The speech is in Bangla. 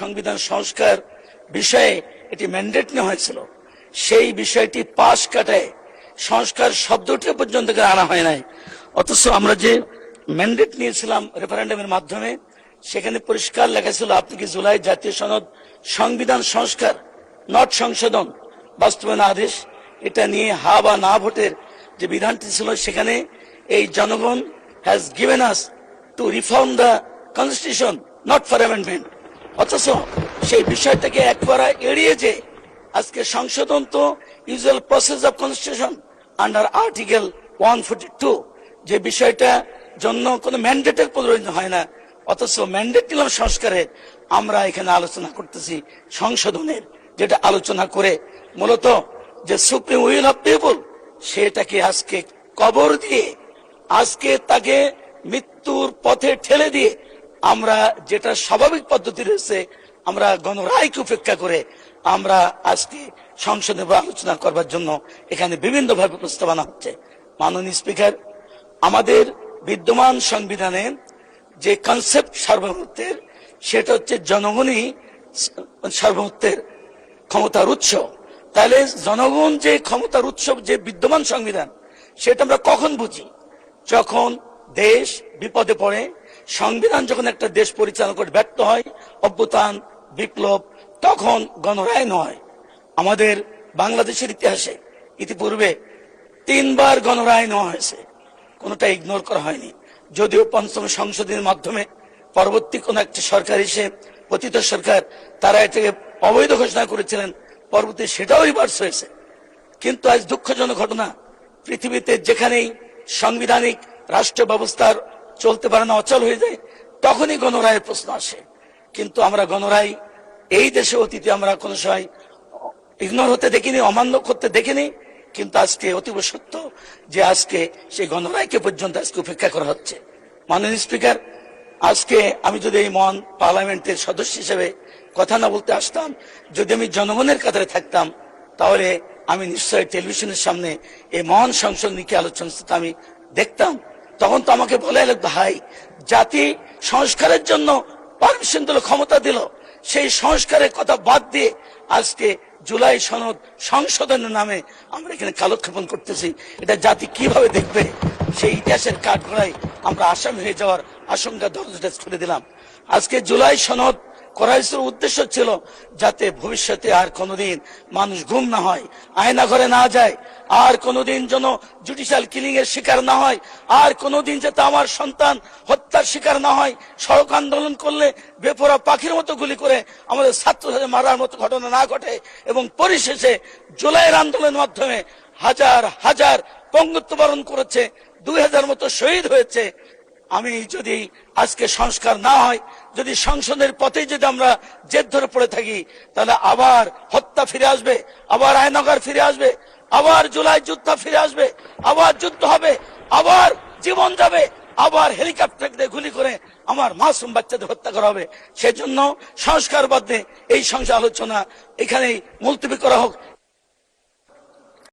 সংবিধান সংস্কার বিষয়ে এটি ম্যান্ডেট নেওয়া হয়েছিল, সেই বিষয়টি পাশ কাটায় সংস্কার শব্দটি পর্যন্ত আনা হয় নাই। অথচ আমরা যে ম্যান্ডেট নিয়েছিলাম রেফারেন্ডামের মাধ্যমে, সেখানে পরিষ্কার লেখা ছিল আপনি কি জুলাই জাতীয় সনদ সংবিধান সংস্কার নট সংশোধন বাস্তবায়ন আদেশ, এটা নিয়ে হা বা না ভোটের যে বিধানটি ছিল, সেখানে এই জনগণ has given us to reform the constitution not for amendment. অথচ সেই বিষয়টাকে একবার এড়িয়ে যে আজকে সংশোধন তো usual process of constitution under article 142, যে বিষয়টা জন্য কোনো ম্যান্ডেটের প্রয়োজন হয় না, অথচ ম্যান্ডেট নিলাম সংস্কারে। আমরা এখানে আলোচনা করতেছি সংশোধনের, যেটা আলোচনা করে মূলত যে সুপ্রিম উইল অফ পিপল সেটাকে আজকে কবর দিয়ে, আজকে তাকে মৃত্যুর পথে ঠেলে দিয়ে আমরা যেটা স্বাভাবিক পদ্ধতি রয়েছে, আমরা গণরায়কে উপেক্ষা করে আমরা আজকে সংসদে আলোচনা করবার জন্য এখানে বিভিন্ন ভাবে প্রস্তাবনা হচ্ছে। মাননীয় স্পিকার, আমাদের বিদ্যমান সংবিধানে যে কনসেপ্ট সার্বভৌমত্বের, সেটা হচ্ছে জনগণই সার্বভৌমত্বের ক্ষমতার উৎস। তাহলে জনগণ যে ক্ষমতার উৎস যে বিদ্যমান সংবিধান, সেটা আমরা কখন বুঝি? যখন দেশ বিপদে পড়ে, সংবিধান যখন একটা দেশ পরিচালনা করে ব্যর্থ হয়, অভ্যুত্থান বিপ্লব, তখন গণরায় নয়। আমাদের বাংলাদেশের ইতিহাসে ইতিপূর্বে 3 বার গণরায় নেওয়া হয়েছে, কোনোটা ইগনোর করা হয়নি। যদিও পঞ্চম সংশোধনের মাধ্যমে পরবর্তী কোন একটা সরকার এসে, পতিত সরকার, তারা এটাকে অবৈধ ঘোষণা করেছিলেন, পরবর্তী সেটাও রিভার্স হয়েছে। কিন্তু আজ দুঃখজনক ঘটনা, পৃথিবীতে যেখানেই সাংবিধানিক রাষ্ট্র ব্যবস্থার চলতে পারে না, অচল হয়ে যায়, তখনই গণরায়ের প্রশ্ন আসে। কিন্তু আমরা গণরায় এই দেশে অতীতে আমরা কোনো সময় ইগনোর হতে দেখিনি, অমান্য করতে দেখিনি। কিন্তু আজকে অতীব সত্য যে আজকে সেই গণরায়কে পর্যন্ত আজকে উপেক্ষা করা হচ্ছে। মাননীয় স্পিকার, আজকে আমি যদি এই মহান পার্লামেন্টের সদস্য হিসেবে কথা না বলতে আসতাম, যদি আমি জনগণের কাতারে থাকতাম, তাহলে আমি নিশ্চয়ই টেলিভিশনের সামনে এই মহান সংসদ নিয়ে আলোচনা আমি দেখতাম। তখন তো আমাকে বলে ভাই, জাতি সংস্কারের জন্য পারমিশন দিল, ক্ষমতা দিল, সেই সংস্কারের কথা বাদ দিয়ে আজকে জুলাই সনদ সংশোধনের নামে আমরা এখানে কালক্ষেপণ করতেছি। এটা জাতি কিভাবে দেখবে? সেই ইতিহাসের কাঠগড়ায় আমরা আসামি হয়ে যাওয়ার আশঙ্কা দরজাটা খুলে দিলাম। আজকে জুলাই সনদ করার উদ্দেশ্য ছিল যাতে ভবিষ্যতে আর কোনোদিন মানুষ গুম না হয়, আয়না ঘরে না যায়, আর কোনোদিন যেন জুডিশিয়াল কিলিং এর শিকার না হয়, আর কোনোদিন যাতে আমার সন্তান হত্যার শিকার না হয়, সড়ক আন্দোলন করলে বেপরোয়া পাখির মতো গুলি করে আমাদের ছাত্রদের মারার মতো ঘটনা না ঘটে, এবং পরিশেষে জুলাইয়ের আন্দোলনের মাধ্যমে হাজার হাজার পঙ্গুত্ব বরণ করেছে, 2000 মতো শহীদ হয়েছে। আমি যদি আজকে সংস্কার না হয়, যদি সংসদের পথে যদি আমরা জেদ ধরে পড়ে থাকি, তাহলে আবার হত্যা ফিরে আসবে, আবার আয়নাগার ফিরে আসবে, আবার জুলাই যুদ্ধ ফিরে আসবে, আবার যুদ্ধ হবে, আবার জীবন যাবে, আবার হেলিকপ্টার দিয়ে গুলি করে আমার মাসুম বাচ্চাদের হত্যা করা হবে। সেজন্য সংস্কার বাদে এই সংসদ আলোচনা এখানেই মুলতবি করা হোক।